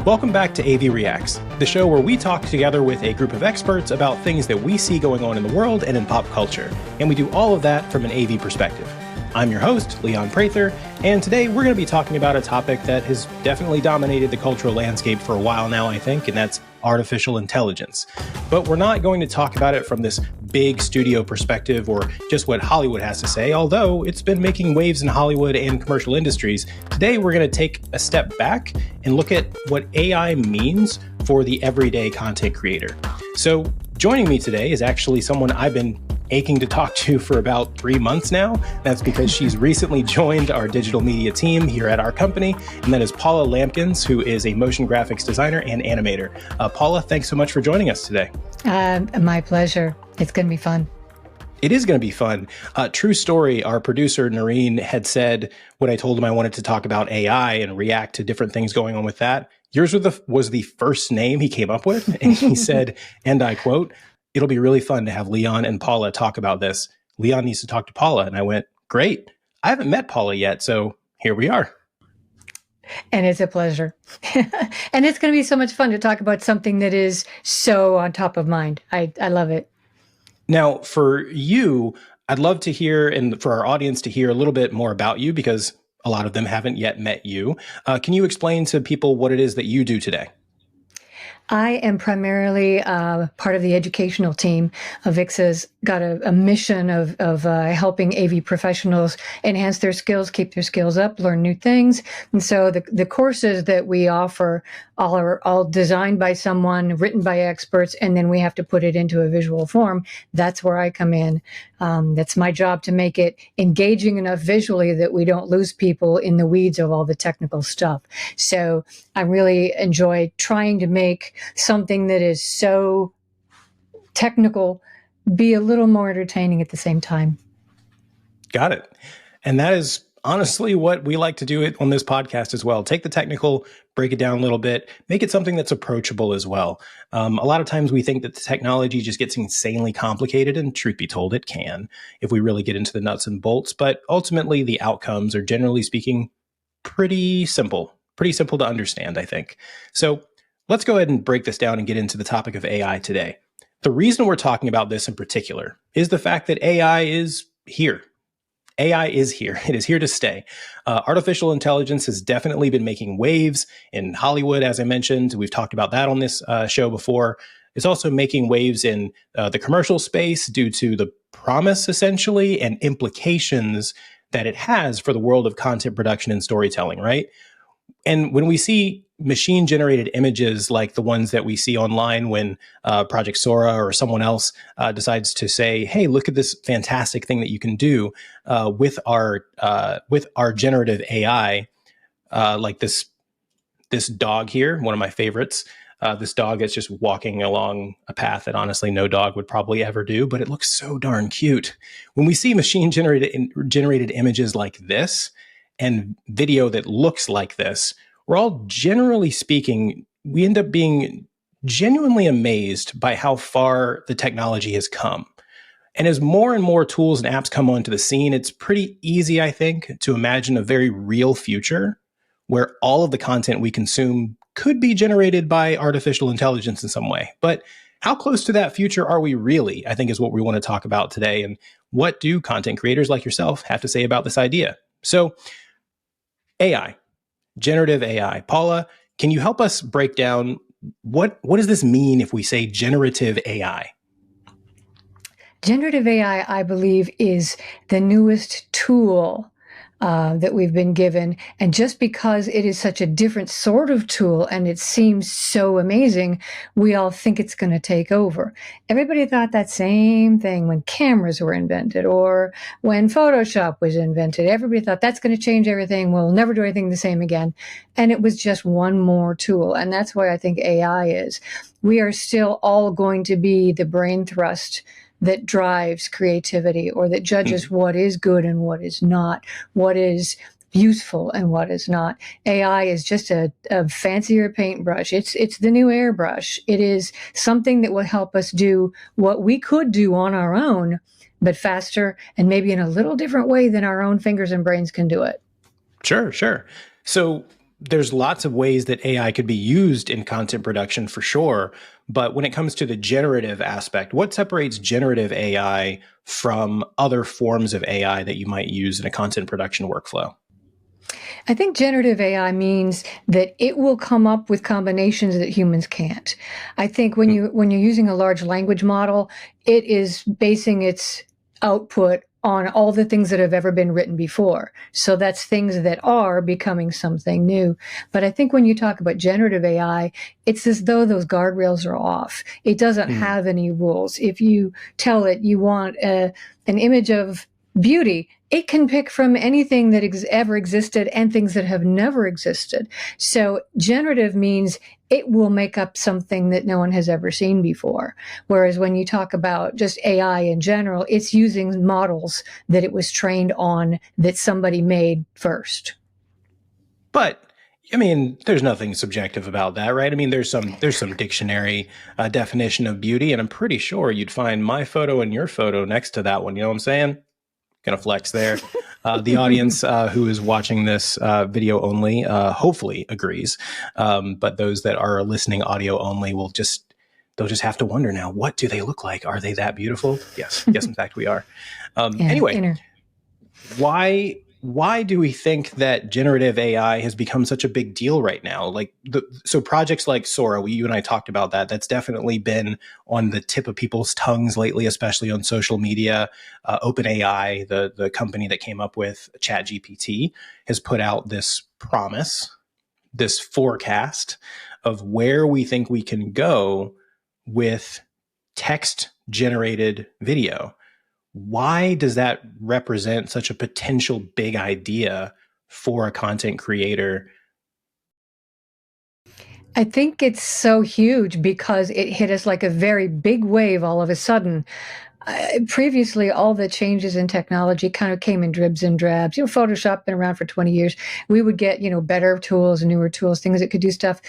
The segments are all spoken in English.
Welcome back to AV Reacts, the show where we talk together with a group of experts about things that we see going on in the world and in pop culture, and we do all of that from an AV perspective. I'm your host, Leon Prather, and today we're going to be talking about a topic that has definitely dominated the cultural landscape for a while now, I think, and that's artificial intelligence. But we're not going to talk about it from this big studio perspective or just what Hollywood has to say, although it's been making waves in Hollywood and commercial industries. Today, we're going to take a step back and look at what AI means for the everyday content creator. So joining me today is actually someone I've been aching to talk to for about 3 months now. That's because she's recently joined our digital media team here at our company, and that is Paula Lamkins, who is a motion graphics designer and animator. Paula, thanks so much for joining us today. My pleasure. It's going to be fun. It is going to be fun. True story, our producer, Noreen, had said when I told him I wanted to talk about AI and react to different things going on with that, yours was the first name he came up with. And he said, and I quote, "It'll be really fun to have Leon and Paula talk about this. Leon needs to talk to Paula." And I went, great. I haven't met Paula yet, so here we are. And it's a pleasure. And it's going to be so much fun to talk about something that is so on top of mind. I love it. Now, for you, I'd love to hear, and for our audience to hear a little bit more about you, because a lot of them haven't yet met you. Can you explain to people what it is that you do today? I am primarily part of the educational team. AVIXA's got a mission of helping AV professionals enhance their skills, keep their skills up, learn new things. And so the courses that we offer are all designed by someone, written by experts, and then we have to put it into a visual form. That's where I come in. That's my job, to make it engaging enough visually that we don't lose people in the weeds of all the technical stuff. So I really enjoy trying to make something that is so technical be a little more entertaining at the same time. Got it. And that is honestly what we like to do it on this podcast as well. Take the technical, break it down a little bit, make it something that's approachable as well. A lot of times we think that the technology just gets insanely complicated, and truth be told, it can if we really get into the nuts and bolts. But ultimately, the outcomes are, generally speaking, pretty simple to understand, I think. So let's go ahead and break this down and get into the topic of AI today. The reason we're talking about this in particular is the fact that AI is here. AI is here. It is here to stay. Artificial intelligence has definitely been making waves in Hollywood, as I mentioned. We've talked about that on this show before. It's also making waves in the commercial space due to the promise, essentially, and implications that it has for the world of content production and storytelling, right? And when we see machine-generated images like the ones that we see online when Project Sora or someone else decides to say, hey, look at this fantastic thing that you can do with our generative AI, like this dog here, one of my favorites. This dog is just walking along a path that honestly no dog would probably ever do, but it looks so darn cute. When we see machine-generated images like this and video that looks like this, we're all, generally speaking, we end up being genuinely amazed by how far the technology has come. And as more and more tools and apps come onto the scene, it's pretty easy, I think, to imagine a very real future where all of the content we consume could be generated by artificial intelligence in some way. But how close to that future are we really, I think, is what we want to talk about today. And what do content creators like yourself have to say about this idea? So AI. Generative AI. Paula, can you help us break down what does this mean if we say generative AI? Generative AI, I believe, is the newest tool that we've been given. And just because it is such a different sort of tool and it seems so amazing, we all think it's going to take over. Everybody thought that same thing when cameras were invented or when Photoshop was invented. Everybody thought that's going to change everything. We'll never do anything the same again. And it was just one more tool. And that's why I think AI is. We are still all going to be the brain thrust that drives creativity or that judges what is good and what is not, what is useful and what is not. AI is just a fancier paintbrush. It's the new airbrush. It is something that will help us do what we could do on our own, but faster and maybe in a little different way than our own fingers and brains can do it. Sure, sure. So there's lots of ways that AI could be used in content production for sure. But when it comes to the generative aspect, what separates generative AI from other forms of AI that you might use in a content production workflow? I think generative AI means that it will come up with combinations that humans can't. I think when you're using a large language model, it is basing its output on all the things that have ever been written before. So that's things that are becoming something new. But I think when you talk about generative AI, it's as though those guardrails are off. It doesn't have any rules. If you tell it you want an image of beauty, it can pick from anything that ever existed and things that have never existed. So generative means it will make up something that no one has ever seen before. Whereas when you talk about just AI in general, it's using models that it was trained on that somebody made first. But I mean, there's nothing subjective about that, right? I mean, there's some dictionary definition of beauty, and I'm pretty sure you'd find my photo and your photo next to that one. You know what I'm saying? Gonna flex there. The audience who is watching this video only hopefully agrees, but those that are listening audio only they'll just have to wonder now, what do they look like? Are they that beautiful? Yes, in fact we are. Anyway, why do we think that generative AI has become such a big deal right now? Like, so projects like Sora, you and I talked about that. That's definitely been on the tip of people's tongues lately, especially on social media. OpenAI, the company that came up with ChatGPT, has put out this promise, this forecast of where we think we can go with text-generated video. Why does that represent such a potential big idea for a content creator? I think it's so huge because it hit us like a very big wave all of a sudden. Previously, all the changes in technology kind of came in dribs and drabs. Photoshop been around for 20 years. We would get, better tools, newer tools, things that could do stuff.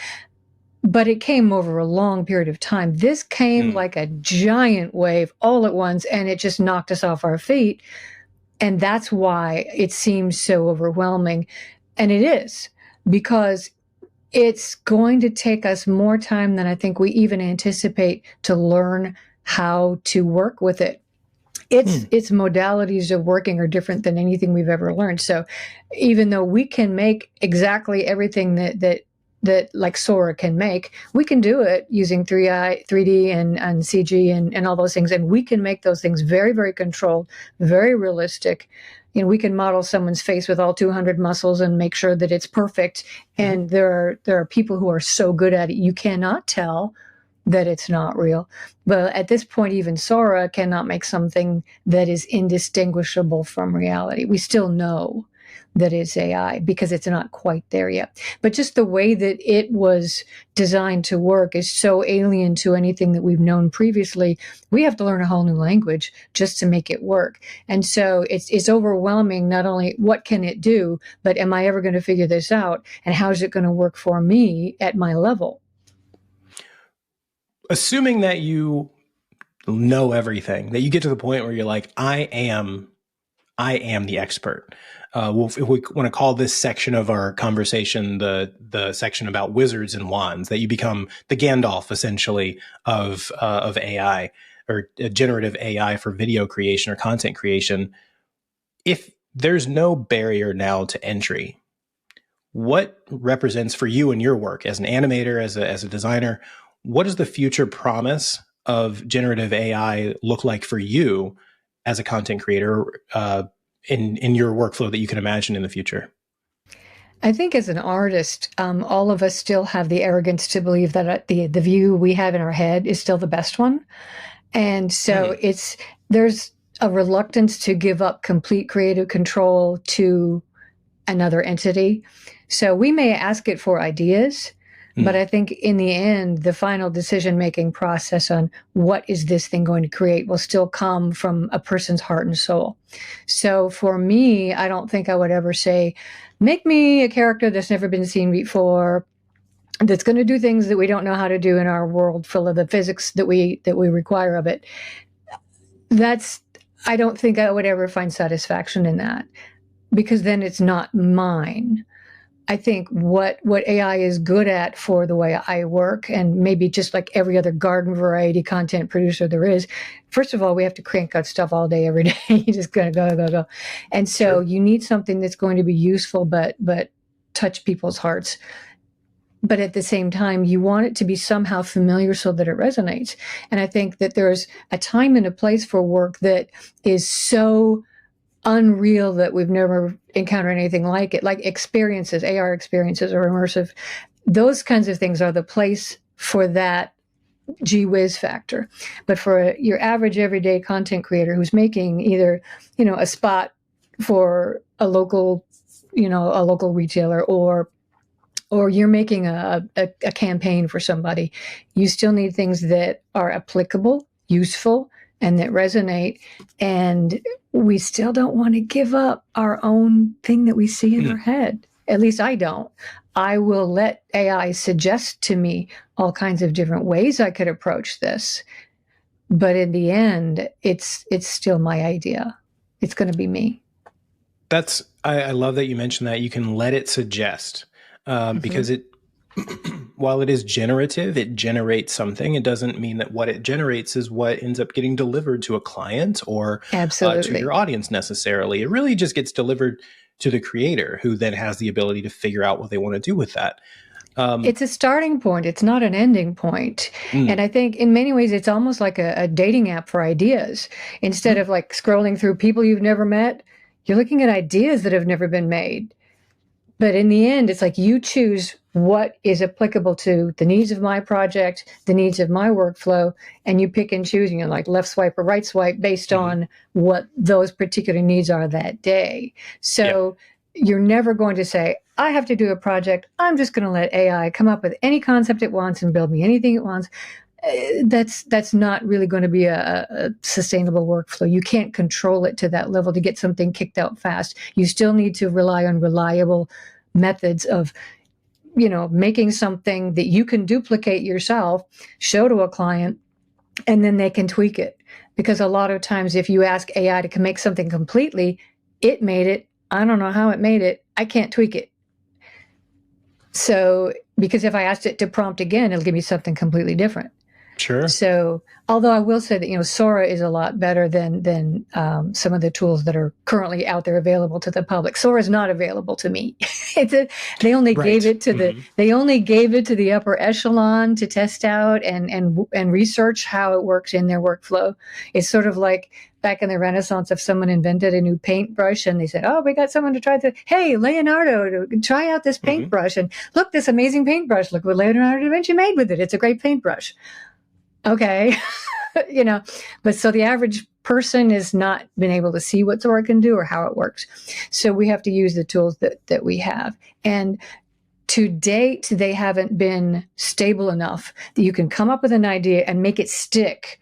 But it came over a long period of time. This came like a giant wave all at once, and it just knocked us off our feet. And that's why it seems so overwhelming. And it is, because it's going to take us more time than I think we even anticipate to learn how to work with it. Its modalities of working are different than anything we've ever learned. So even though we can make exactly everything that like Sora can make, we can do it using 3D and CG and all those things. And we can make those things very, very controlled, very realistic. We can model someone's face with all 200 muscles and make sure that it's perfect. And there are people who are so good at it, you cannot tell that it's not real. But at this point, even Sora cannot make something that is indistinguishable from reality. We still know that it's AI because it's not quite there yet. But just the way that it was designed to work is so alien to anything that we've known previously. We have to learn a whole new language just to make it work. And so it's overwhelming, not only what can it do, but am I ever going to figure this out? And how is it going to work for me at my level? Assuming that you know everything, that you get to the point where you're like, I am the expert. If we want to call this section of our conversation the section about wizards and wands, that you become the Gandalf essentially of AI or generative AI for video creation or content creation. If there's no barrier now to entry, what represents for you in your work as an animator, as a designer? What does the future promise of generative AI look like for you as a content creator in your workflow that you can imagine in the future? I think as an artist, all of us still have the arrogance to believe that the view we have in our head is still the best one. And so there's a reluctance to give up complete creative control to another entity. So we may ask it for ideas, But I think in the end, the final decision-making process on what is this thing going to create will still come from a person's heart and soul. So for me, I don't think I would ever say, make me a character that's never been seen before, that's going to do things that we don't know how to do in our world full of the physics that we require of it. I don't think I would ever find satisfaction in that, because then it's not mine. I think what AI is good at for the way I work, and maybe just like every other garden variety content producer there is, first of all, we have to crank out stuff all day, every day. You just gotta go. And so you need something that's going to be useful, but touch people's hearts. But at the same time, you want it to be somehow familiar so that it resonates. And I think that there's a time and a place for work that is so unreal that we've never encountered anything like it, like experiences, AR experiences or immersive. Those kinds of things are the place for that gee whiz factor. But for your average everyday content creator who's making either, a spot for a local retailer, or you're making a campaign for somebody, you still need things that are applicable, useful, and that resonate. And we still don't want to give up our own thing that we see in our head. At least I don't. I will let AI suggest to me all kinds of different ways I could approach this. But in the end, it's still my idea. It's going to be me. I love that you mentioned that. You can let it suggest, because while it is generative, it generates something. It doesn't mean that what it generates is what ends up getting delivered to a client or to your audience necessarily. It really just gets delivered to the creator, who then has the ability to figure out what they want to do with that. It's a starting point. It's not an ending point. And I think in many ways, it's almost like a dating app for ideas. Instead of like scrolling through people you've never met, you're looking at ideas that have never been made. But in the end, it's like you choose what is applicable to the needs of my project, the needs of my workflow, and you pick and choose, like left swipe or right swipe based on what those particular needs are that day. So you're never going to say, I have to do a project, I'm just going to let AI come up with any concept it wants and build me anything it wants. That's not really going to be a sustainable workflow. You can't control it to that level to get something kicked out fast. You still need to rely on reliable methods of, making something that you can duplicate yourself, show to a client, and then they can tweak it. Because a lot of times if you ask AI to make something completely, it made it. I don't know how it made it. I can't tweak it. So, because if I asked it to prompt again, it'll give me something completely different. Sure. So, although I will say that Sora is a lot better than some of the tools that are currently out there available to the public. Sora is not available to me. They only gave it to the upper echelon to test out and research how it works in their workflow. It's sort of like back in the Renaissance, if someone invented a new paintbrush and they said, "Oh, we got someone to try hey, Leonardo, to try out this paintbrush, and look, this amazing paintbrush. Look what Leonardo da Vinci made with it. It's a great paintbrush." Okay. But so the average person has not been able to see what Sora can do or how it works. So we have to use the tools that we have. And to date, they haven't been stable enough that you can come up with an idea and make it stick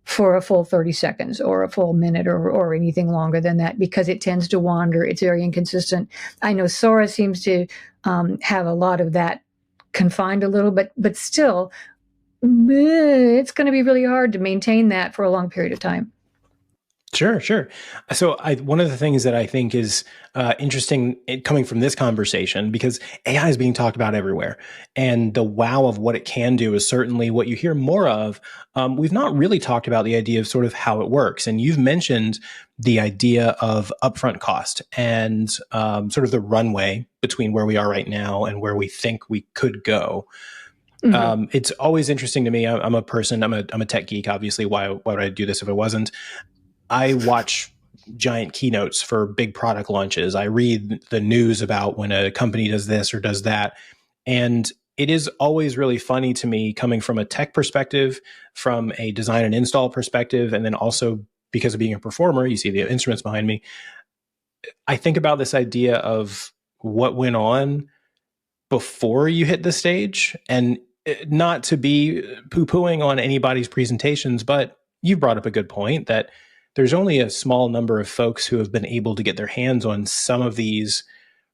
for a full 30 seconds or a full minute or anything longer than that, because it tends to wander. It's very inconsistent. I know Sora seems to have a lot of that confined a little, but still, it's going to be really hard to maintain that for a long period of time. Sure. So one of the things that I think is interesting coming from this conversation, because AI is being talked about everywhere, and the wow of what it can do is certainly what you hear more of. We've not really talked about the idea of sort of how it works. And you've mentioned the idea of upfront cost and sort of the runway between where we are right now and where we think we could go. It's always interesting to me. I'm a tech geek, obviously. Why would I do this if I wasn't? I watch giant keynotes for big product launches. I read the news about when a company does this or does that. And it is always really funny to me, coming from a tech perspective, from a design and install perspective, and then also because of being a performer, you see the instruments behind me. I think about this idea of what went on before you hit the stage. And not to be poo-pooing on anybody's presentations, but you brought up a good point that there's only a small number of folks who have been able to get their hands on some of these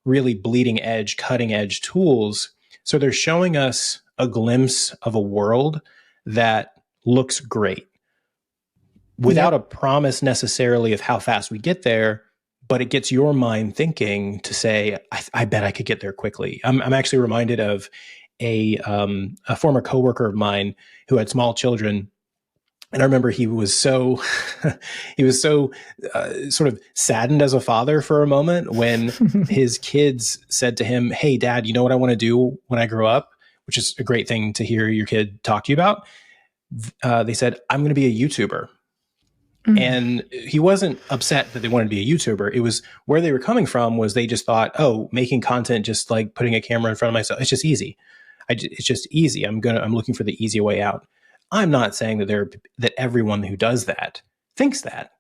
really bleeding edge, cutting edge tools. So they're showing us a glimpse of a world that looks great without a promise necessarily of how fast we get there, but it gets your mind thinking to say, I bet I could get there quickly. I'm actually reminded of a former coworker of mine who had small children. And I remember he was so sort of saddened as a father for a moment when his kids said to him, "Hey, Dad, you know what I want to do when I grow up?" Which is a great thing to hear your kid talk to you about. They said, "I'm going to be a YouTuber." Mm-hmm. And he wasn't upset that they wanted to be a YouTuber. It was where they were coming from was they just thought, oh, making content, just like putting a camera in front of myself, it's just easy. It's just easy. I'm looking for the easy way out. I'm not saying that everyone who does that thinks that,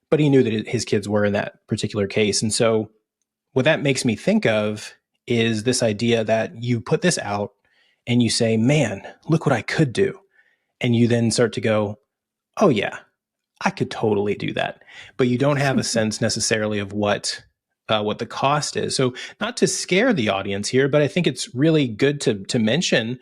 but he knew that his kids were in that particular case. And so what that makes me think of is this idea that you put this out and you say, man, look what I could do. And you then start to go, oh yeah, I could totally do that. But you don't have a sense necessarily of what the cost is. So not to scare the audience here, but I think it's really good to mention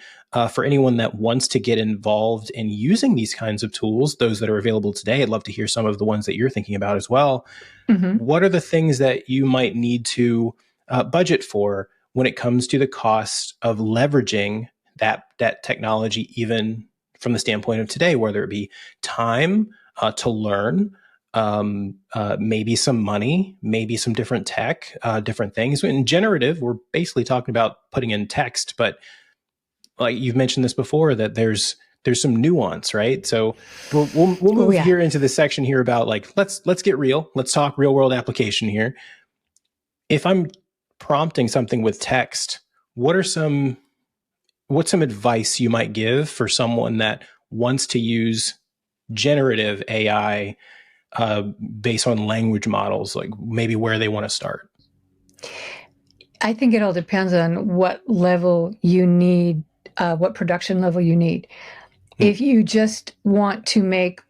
for anyone that wants to get involved in using these kinds of tools, those that are available today. I'd love to hear some of the ones that you're thinking about as well. Mm-hmm. What are the things that you might need to budget for when it comes to the cost of leveraging that technology, even from the standpoint of today, whether it be time to learn, maybe some money, maybe some different tech, different things. In generative, we're basically talking about putting in text, but like you've mentioned this before, that there's some nuance, right? So we'll move here into this section here about like, let's get real. Let's talk real world application here. If I'm prompting something with text, what's some advice you might give for someone that wants to use generative AI based on language models, like maybe where they want to start? I think it all depends on what level you need, what production level you need. If you just want to make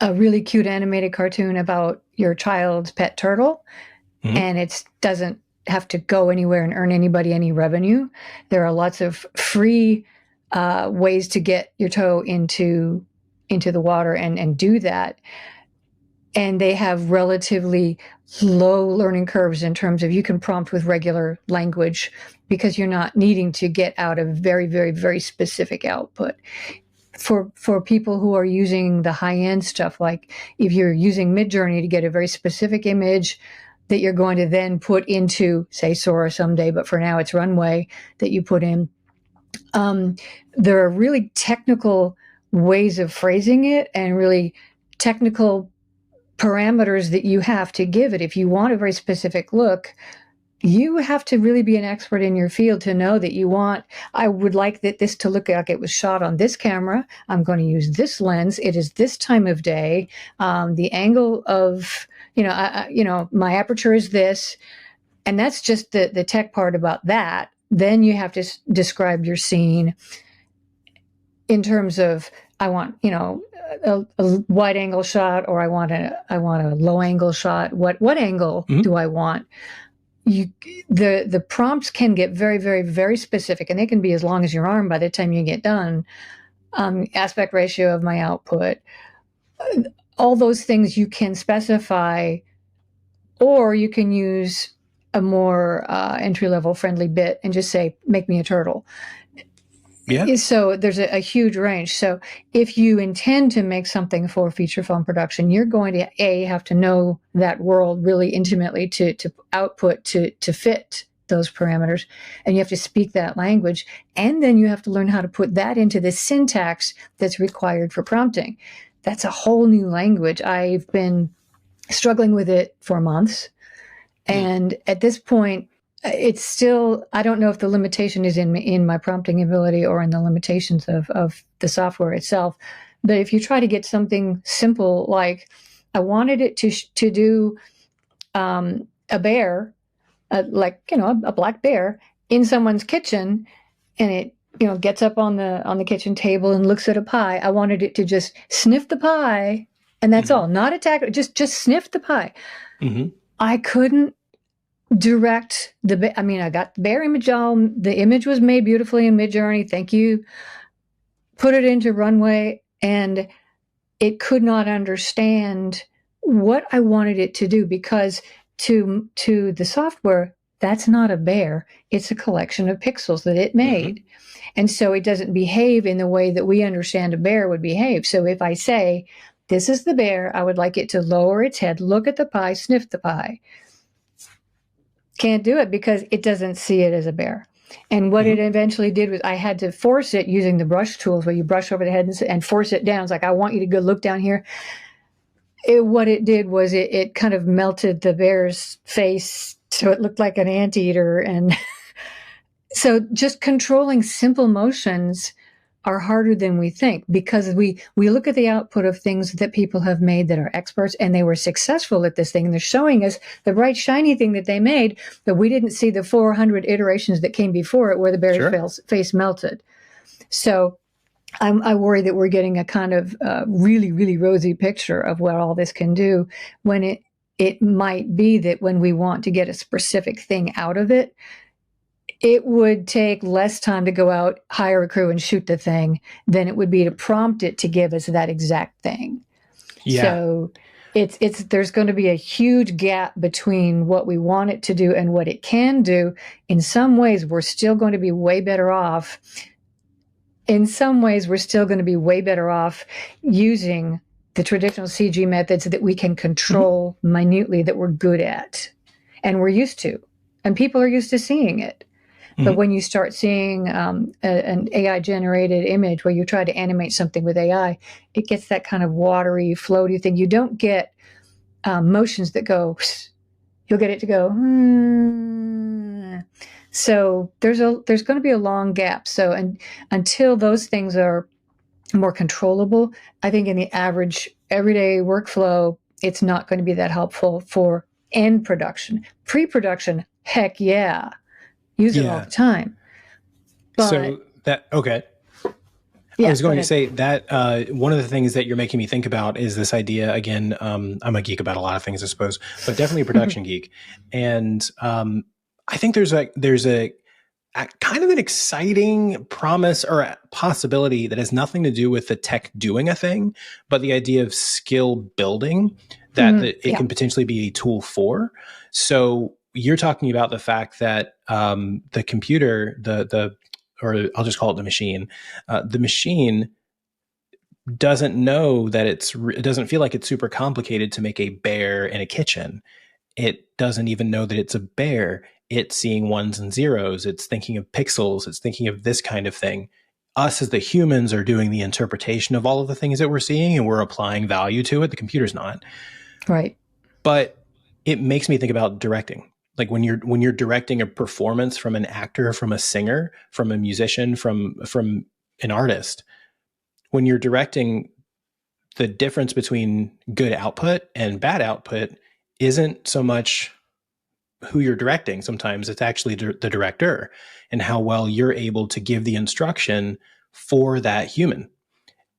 a really cute animated cartoon about your child's pet turtle, and it doesn't have to go anywhere and earn anybody any revenue, there are lots of free ways to get your toe into the water and do that. And they have relatively low learning curves in terms of you can prompt with regular language because you're not needing to get out a very, very, very specific output. For people who are using the high-end stuff, like if you're using Midjourney to get a very specific image that you're going to then put into, say, Sora someday, but for now it's Runway that you put in, there are really technical ways of phrasing it and really technical parameters that you have to give it. If you want a very specific look, you have to really be an expert in your field to know that I would like this to look like it was shot on this camera. I'm going to use this lens. It is this time of day. The angle of, my aperture is this. And that's just the tech part about that. Then you have to describe your scene in terms of, I want, a wide angle shot, or I want a low angle shot. What angle do I want? The prompts can get very, very, very specific, and they can be as long as your arm by the time you get done. Aspect ratio of my output, all those things you can specify, or you can use a more entry-level friendly bit and just say, make me a turtle. Yeah. So there's a huge range. So if you intend to make something for feature film production, you're going to have to know that world really intimately to output to fit those parameters, and you have to speak that language, and then you have to learn how to put that into the syntax that's required for prompting. That's a whole new language. I've been struggling with it for months, and at this point, it's still, I don't know if the limitation is in my prompting ability or in the limitations of the software itself. But if you try to get something simple, like I wanted it to do a bear, a black bear, in someone's kitchen and it, gets up on the kitchen table and looks at a pie, I wanted it to just sniff the pie, and that's all, not attack it, just sniff the pie. I couldn't direct I got the bear image on, the image was made beautifully in Midjourney, thank you, put it into Runway, and it could not understand what I wanted it to do, because to the software, that's not a bear, it's a collection of pixels that it made. And so it doesn't behave in the way that we understand a bear would behave. So if I say, this is the bear, I would like it to lower its head, look at the pie, sniff the pie. Can't do it because it doesn't see it as a bear. And what it eventually did was I had to force it using the brush tools where you brush over the head and force it down. It's like, I want you to go look down here. What it did was it kind of melted the bear's face so it looked like an anteater. And so just controlling simple motions are harder than we think, because we look at the output of things that people have made that are experts and they were successful at this thing, and they're showing us the bright shiny thing that they made, but we didn't see the 400 iterations that came before it where the bear's face melted. So I worry that we're getting a kind of really, really rosy picture of what all this can do, when it might be that when we want to get a specific thing out of it, it would take less time to go out, hire a crew, and shoot the thing than it would be to prompt it to give us that exact thing. Yeah. So there's going to be a huge gap between what we want it to do and what it can do. In some ways, we're still going to be way better off. In some ways, we're still going to be way better off using the traditional CG methods that we can control minutely, that we're good at and we're used to, and people are used to seeing it. But when you start seeing an AI-generated image where you try to animate something with AI, it gets that kind of watery, floaty thing. You don't get motions that go, you'll get it to go, So there's going to be a long gap. So until those things are more controllable, I think in the average everyday workflow, it's not going to be that helpful for end production. Pre-production, heck yeah. Use it all the time. But, so that, okay. I was going to say that one of the things that you're making me think about is this idea, again, I'm a geek about a lot of things, I suppose, but definitely a production geek. And I think there's a kind of an exciting promise or a possibility that has nothing to do with the tech doing a thing, but the idea of skill building that it can potentially be a tool for. So you're talking about the fact that the computer, or I'll just call it the machine doesn't know that it doesn't feel like it's super complicated to make a bear in a kitchen. It doesn't even know that it's a bear. It's seeing ones and zeros. It's thinking of pixels. It's thinking of this kind of thing. Us as the humans are doing the interpretation of all of the things that we're seeing, and we're applying value to it. The computer's not. Right. But it makes me think about directing. Like when you're directing a performance from an actor, from a singer, from a musician, from an artist, when you're directing, the difference between good output and bad output isn't so much who you're directing. Sometimes it's actually the director and how well you're able to give the instruction for that human.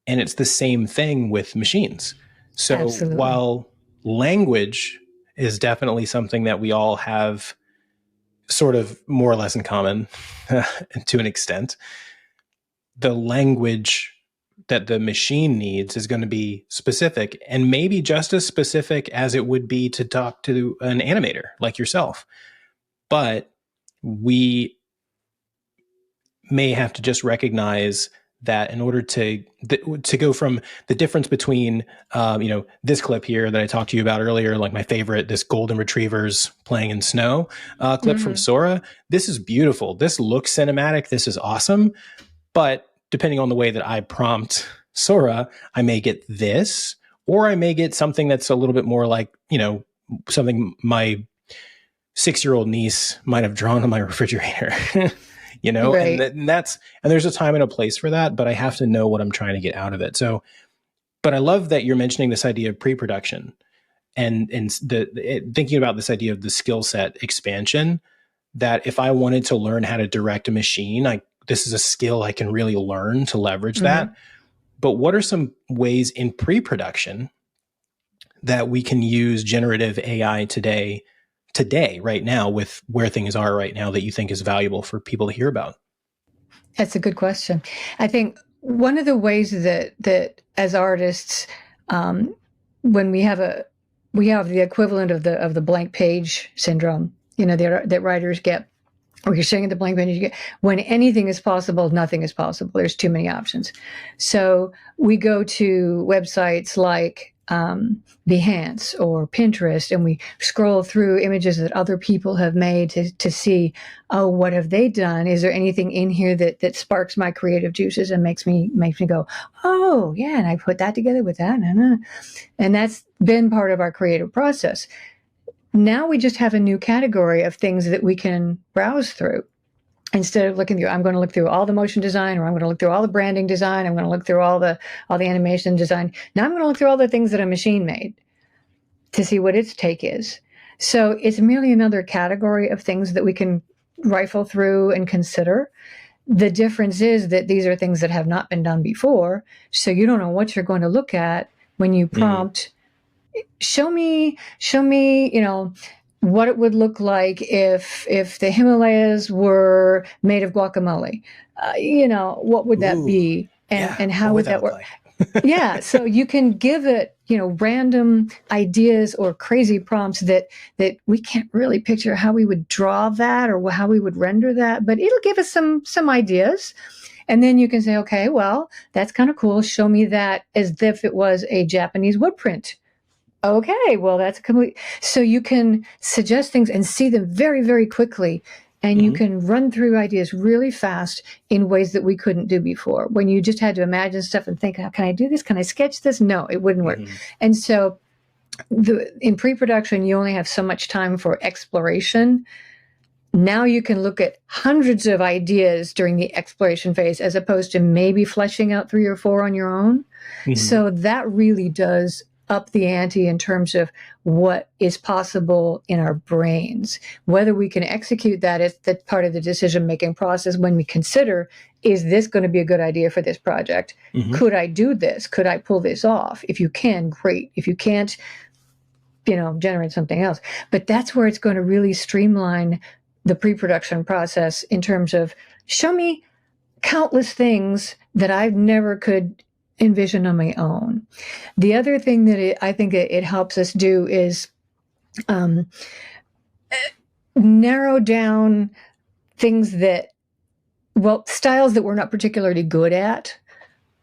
And it's the same thing with machines. So Absolutely. While language is definitely something that we all have sort of more or less in common to an extent, the language that the machine needs is going to be specific, and maybe just as specific as it would be to talk to an animator like yourself. But we may have to just recognize that in order to go from the difference between, this clip here that I talked to you about earlier, like my favorite, this golden retrievers playing in snow clip from Sora. This is beautiful. This looks cinematic. This is awesome. But depending on the way that I prompt Sora, I may get this, or I may get something that's a little bit more like, something my 6-year-old niece might have drawn on my refrigerator. Right. and there's a time and a place for that, but I have to know what I'm trying to get out of it. So, but I love that you're mentioning this idea of pre-production and thinking about this idea of the skill set expansion. that if I wanted to learn how to direct a machine, this is a skill I can really learn to leverage that. But what are some ways in pre-production that we can use generative AI today, right now, with where things are right now, that you think is valuable for people to hear about? That's a good question. I think one of the ways that as artists, when we have the equivalent of the blank page syndrome, that writers get, or you're saying at the blank page, you get, when anything is possible, nothing is possible. There's too many options. So we go to websites like Behance or Pinterest, and we scroll through images that other people have made to see, oh, what have they done? Is there anything in here that sparks my creative juices and makes me go, oh yeah, and I put that together with that, and that's been part of our creative process. Now we just have a new category of things that we can browse through. Instead of looking through, I'm going to look through all the motion design, or I'm going to look through all the branding design, I'm going to look through all the animation design. Now I'm going to look through all the things that a machine made to see what its take is. So it's merely another category of things that we can rifle through and consider. The difference is that these are things that have not been done before, so you don't know what you're going to look at when you prompt, show me, what it would look like if the Himalayas were made of guacamole. What would that be? And how would that work? Like? Yeah. So you can give it, random ideas or crazy prompts that we can't really picture how we would draw that or how we would render that, but it'll give us some ideas. And then you can say, okay, well, that's kind of cool. Show me that as if it was a Japanese wood print. Okay, well, that's complete. So you can suggest things and see them very, very quickly. And you can run through ideas really fast in ways that we couldn't do before. When you just had to imagine stuff and think, how can I do this? Can I sketch this? No, it wouldn't work. And so in pre-production, you only have so much time for exploration. Now you can look at hundreds of ideas during the exploration phase, as opposed to maybe fleshing out 3 or 4 on your own. So that really does up the ante in terms of what is possible in our brains. Whether we can execute that is the part of the decision-making process when we consider, is this going to be a good idea for this project? Could I do this? Could I pull this off? If you can, great. If you can't, generate something else. But that's where it's going to really streamline the pre-production process in terms of, show me countless things that I never could envision on my own. The other thing that I think it helps us do is narrow down things styles that we're not particularly good at.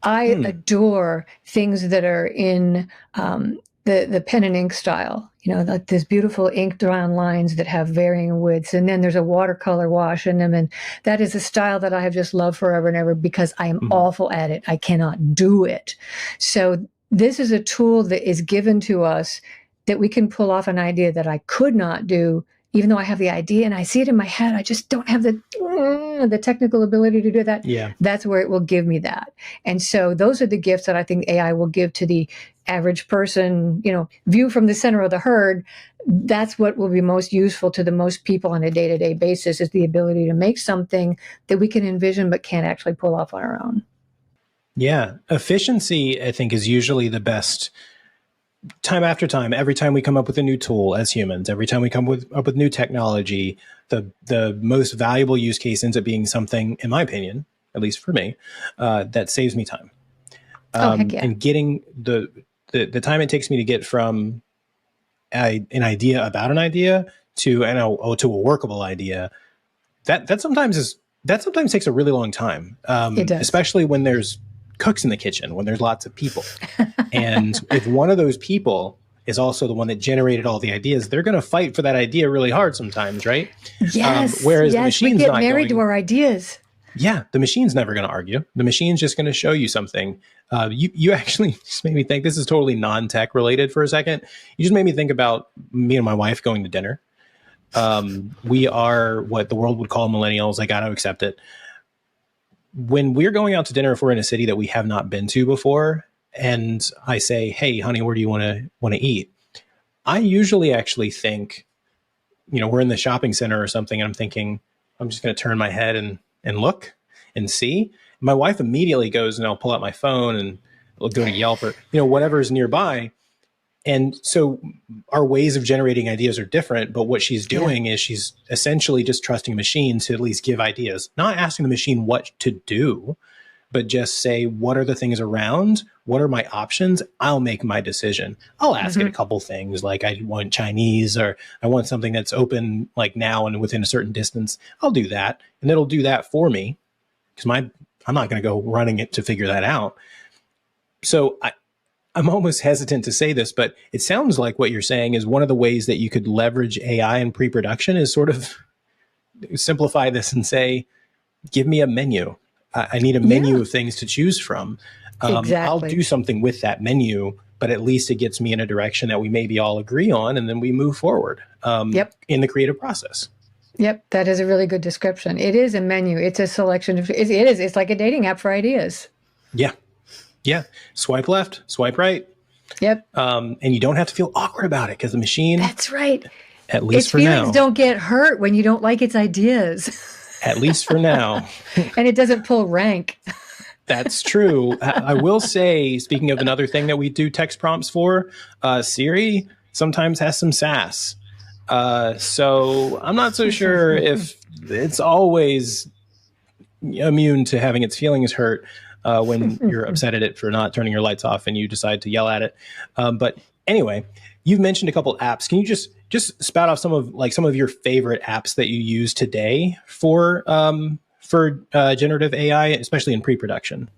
I adore things that are in the pen and ink style, like this beautiful ink drawn lines that have varying widths. And then there's a watercolor wash in them. And that is a style that I have just loved forever and ever because I am awful at it. I cannot do it. So this is a tool that is given to us that we can pull off an idea that I could not do, even though I have the idea and I see it in my head. I just don't have the technical ability to do that. Yeah. That's where it will give me that. And so those are the gifts that I think AI will give to the average person, view from the center of the herd. That's what will be most useful to the most people on a day-to-day basis, is the ability to make something that we can envision but can't actually pull off on our own. Yeah. Efficiency, I think, is usually the best. Time after time, every time we come up with a new tool as humans, every time we come up with new technology, the most valuable use case ends up being something, in my opinion, at least for me, that saves me time. Heck yeah. And getting the time it takes me to get from an idea about an idea to a workable idea, that sometimes takes a really long time. It does. Especially when there's cooks in the kitchen, when there's lots of people. And if one of those people is also the one that generated all the ideas, they're going to fight for that idea really hard sometimes, right? Yes. Whereas the machine's we get not married to our ideas. Yeah, the machine's never going to argue. The machine's just going to show you something. You actually just made me think, this is totally non-tech related for a second. You just made me think about me and my wife going to dinner. We are what the world would call millennials. I got to accept it. When we're going out to dinner, if we're in a city that we have not been to before, and I say, hey, honey, where do you want to eat? I usually actually think, we're in the shopping center or something, and I'm thinking, I'm just going to turn my head and look and see. My wife immediately goes, and I'll pull out my phone and I'll go to Yelp or, whatever is nearby. And so our ways of generating ideas are different, but what she's doing is she's essentially just trusting a machine to at least give ideas, not asking the machine what to do, but just say, what are the things around? What are my options? I'll make my decision. I'll ask it a couple things, like I want Chinese, or I want something that's open like now and within a certain distance. I'll do that, and it'll do that for me, because I'm not going to go running it to figure that out. So I'm almost hesitant to say this, but it sounds like what you're saying is one of the ways that you could leverage AI in pre-production is sort of simplify this and say, give me a menu. I need a menu of things to choose from. Exactly. I'll do something with that menu, but at least it gets me in a direction that we maybe all agree on, and then we move forward in the creative process. Yep, that is a really good description. It is a menu. It's a selection of, it's like a dating app for ideas. Yeah. Yeah. Swipe left, swipe right. Yep. And you don't have to feel awkward about it, because the machine. That's right. At least its for now. Its feelings don't get hurt when you don't like its ideas. At least for now. And it doesn't pull rank. That's true. I will say, speaking of another thing that we do text prompts for, Siri sometimes has some sass. So I'm not so sure if it's always immune to having its feelings hurt when you're upset at it for not turning your lights off and you decide to yell at it. But anyway, you've mentioned a couple apps. Can you just spout off some of your favorite apps that you use today for generative AI, especially in pre-production?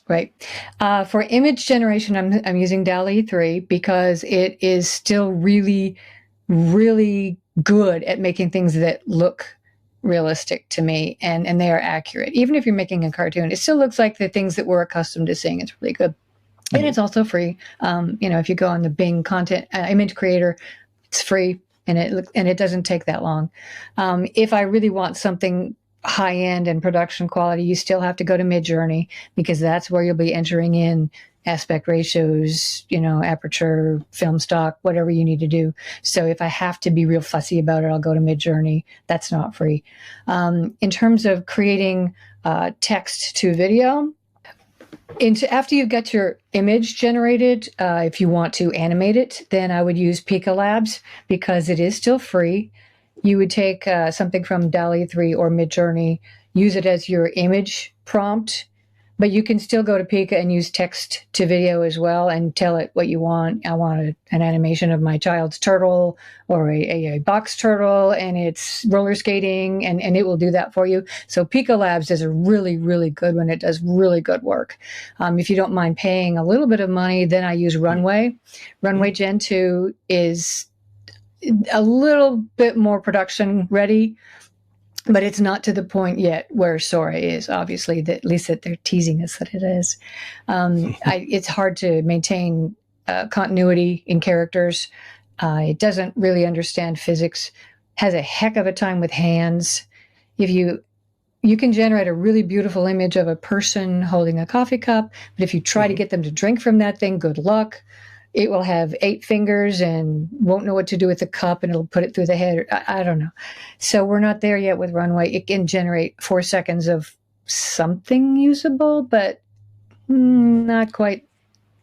Right. For image generation, I'm using DALL-E 3 because it is still really, really good at making things that look realistic to me, and they are accurate. Even if you're making a cartoon, it still looks like the things that we're accustomed to seeing. It's really good. And it's also free. If you go on the Bing content image creator, it's free, and it doesn't take that long. If I really want something high end and production quality, you still have to go to Midjourney, because that's where you'll be entering in aspect ratios, aperture, film stock, whatever you need to do. So if I have to be real fussy about it, I'll go to Midjourney. That's not free. In terms of creating text to video, after you've got your image generated, if you want to animate it, then I would use Pika Labs, because it is still free. You would take something from DALL-E 3 or Midjourney, use it as your image prompt, but you can still go to Pika and use text to video as well and tell it what you want. I want an animation of my child's turtle, or a box turtle, and it's roller skating, and it will do that for you. So Pika Labs is a really, really good one. It does really good work. If you don't mind paying a little bit of money, then I use Runway. Runway Gen 2 is a little bit more production ready, but it's not to the point yet where Sora is, obviously, at least that they're teasing us that it is. It's hard to maintain continuity in characters. It doesn't really understand physics, has a heck of a time with hands. If you can generate a really beautiful image of a person holding a coffee cup, but if you try to get them to drink from that thing, good luck. It will have 8 fingers and won't know what to do with the cup, and it'll put it through the head. I don't know. So we're not there yet with Runway. It can generate 4 seconds of something usable, but not quite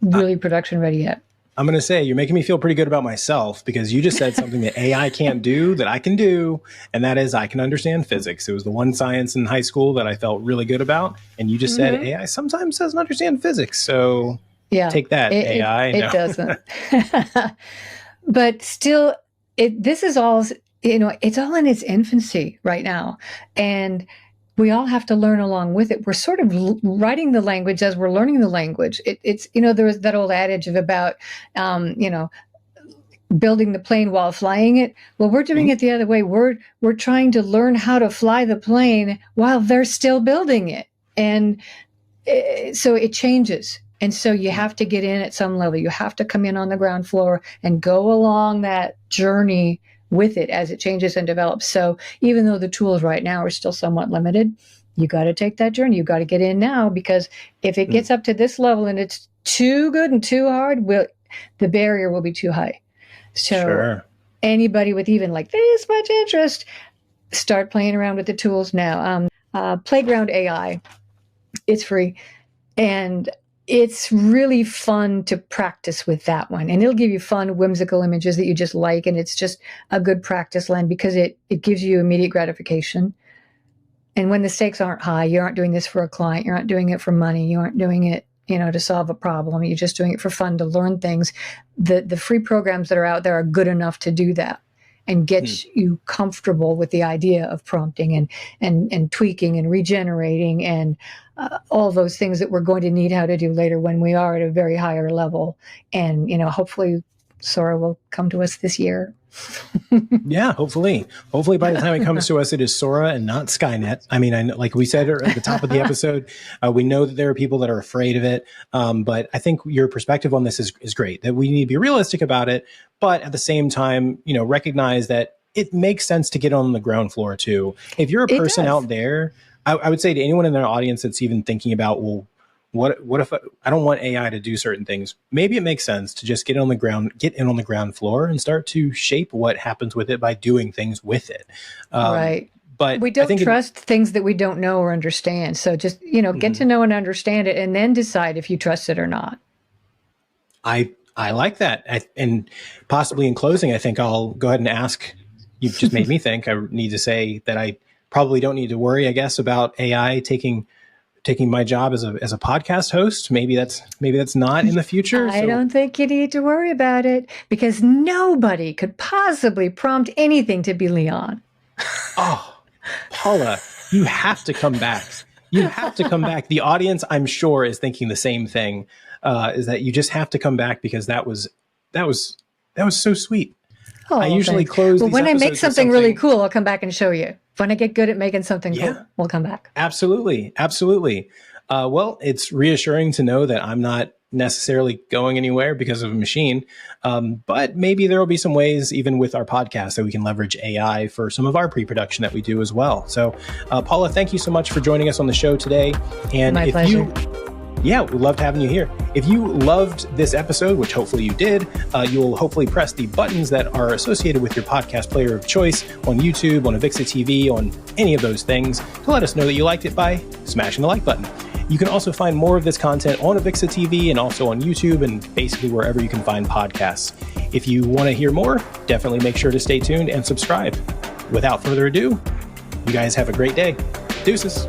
really production ready yet. I'm going to say, you're making me feel pretty good about myself, because you just said something that AI can't do that I can do, and that is I can understand physics. It was the one science in high school that I felt really good about, and you just said AI sometimes doesn't understand physics. So take that, AI. It doesn't. But still, this is all, it's all in its infancy right now. And we all have to learn along with it. We're sort of writing the language as we're learning the language. It's there was that old adage about, building the plane while flying it. Well, we're doing it the other way. We're trying to learn how to fly the plane while they're still building it. And so it changes. And so you have to get in at some level. You have to come in on the ground floor and go along that journey with it as it changes and develops. So even though the tools right now are still somewhat limited, you got to take that journey. You got to get in now, because if it gets up to this level and it's too good and too hard, the barrier will be too high. So anybody with even like this much interest, start playing around with the tools now. Playground AI, it's free. And it's really fun to practice with that one. And it'll give you fun, whimsical images that you just like. And it's just a good practice land because it gives you immediate gratification. And when the stakes aren't high, you aren't doing this for a client, you're not doing it for money, you aren't doing it, to solve a problem. You're just doing it for fun, to learn things. The free programs that are out there are good enough to do that and get you comfortable with the idea of prompting and tweaking and regenerating and all those things that we're going to need how to do later when we are at a very higher level. And, hopefully Sora will come to us this year. Yeah, hopefully by the time it comes to us, it is Sora and not Skynet. I mean, like we said at the top of the episode, we know that there are people that are afraid of it. But I think your perspective on this is great, that we need to be realistic about it. But at the same time, recognize that it makes sense to get on the ground floor too. If you're a person out there, I would say to anyone in their audience that's even thinking about, well, what if I don't want AI to do certain things? Maybe it makes sense to just get in on the ground floor and start to shape what happens with it by doing things with it. Right. But we don't trust things that we don't know or understand. So just, get to know and understand it and then decide if you trust it or not. I like that. And possibly in closing, I think I'll go ahead and ask, you've just made me think, I need to say that I probably don't need to worry, I guess, about AI taking my job as a podcast host. Maybe that's not in the future. I don't think you need to worry about it because nobody could possibly prompt anything to be Leon. Oh, Paula, you have to come back. You have to come back. The audience, I'm sure, is thinking the same thing. Is that you just have to come back because that was so sweet. Oh, I usually thanks. close. Well, these when I make episodes with something really cool, I'll come back and show you. When I get good at making something cool, we'll come back. Absolutely. Well, it's reassuring to know that I'm not necessarily going anywhere because of a machine. But maybe there will be some ways, even with our podcast, that we can leverage AI for some of our pre-production that we do as well. So, Paula, thank you so much for joining us on the show today. And My pleasure. we loved having you here. If you loved this episode, which hopefully you did, you'll hopefully press the buttons that are associated with your podcast player of choice on YouTube, on AVIXA TV, on any of those things to let us know that you liked it by smashing the like button. You can also find more of this content on AVIXA TV and also on YouTube and basically wherever you can find podcasts. If you want to hear more, definitely make sure to stay tuned and subscribe. Without further ado, you guys have a great day. Deuces.